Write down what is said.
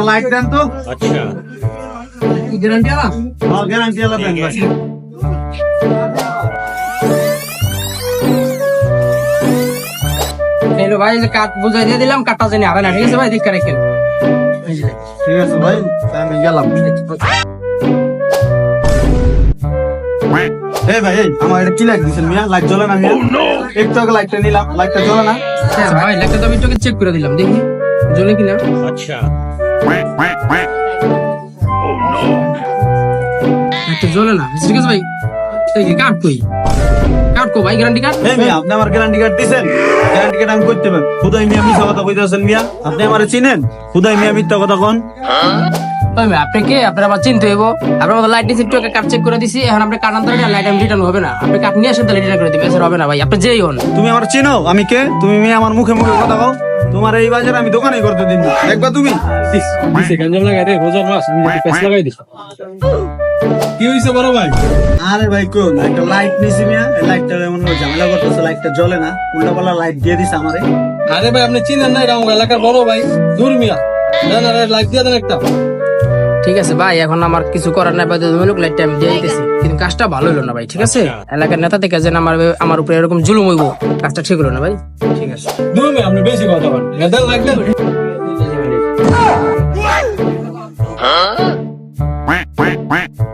Light दें तो अच्छा गारंटी वाला हाँ गारंटी वाला दें बस हेलो भाई যে কাট বুঝাই দিয়ে দিলাম কাটটা জানি হবে না ঠিক আছে ভাই ঠিক করে রাখেন ठीक है भाई আমি গেলাম ए भाई আমার এটা কি লাইট দিছেন মিয়া লাইট জ্বলে না মিয়া একটু আগে লাইটটা নিলাম লাইটটা জ্বলে না হ্যাঁ ভাই লাগতে তো আমি তোকে চেক করে দিলাম দেখি জ্বলে কিনা अच्छा একটা জ্বলে না ঠিক আছে ভাই এই কি কাট কো ভাই গ্যারান্টি কার্ড এই মিয়া আপনি আমার গ্যারান্টি কার্ড দিবেন গ্যারান্টি কার্ড আমি করতে পারবো খুদাই মিয়া মিথ্যা কথা কইতাছেন মিয়া আপনি আমারে চিনেন খুদাই মিয়া মিথ্যা কথা কোন ওই ভাই আপনি কি আপনার আবার চিনতে হইব আপনার মতো লাইট দিছি একটু কাট চেক করে দিছি এখন আপনি কাট আনতে লাইট আমি রিটার্ন হবে না আপনি কাট নিয়ে আসেন তাহলে রিটার্ন করে দিবেন স্যার হবে না ভাই আপনি যেই হন তুমি আমার চিনো আমি কে তুমি মিয়া আমার মুখে মুখে কথা কও তোমার এই বাজারে আমি দোকানে করতে দিন না দেখবা তুমি দিছে গঞ্জাম লাগাই রে রোজার মাস পেছ লাগাই দিছ কি হইছে বড় ভাই আরে ভাই কোন একটা লাইট নিছি মিয়া এই লাইটটা এমন ঝামেলা করতেছে লাইটটা জ্বলে না উল্টাপাল্টা লাইট দিয়ে দিছে আমারে আরে ভাই আপনি চিনেন না এটা আমার এলাকার বড় ভাই দূর মিয়া না লাইট দিয়ে দেন একটা ঠিক আছে ভাই এখন আমার কিছু করার নাই বাধ্যতামূলক লাইটটা আমি দিয়ে দিতেছি কিন্তু কাজটা ভালো হলো না ভাই ঠিক আছে এলাকার নেতা থেকে যেন আমার উপরে এরকম জুলুম হইব কাজটা ঠিক হলো না ভাই ঠিক আছে দূর মিয়া আপনি বেশি কথা বলেন দেন লাইট দেন Quack, quack, quack.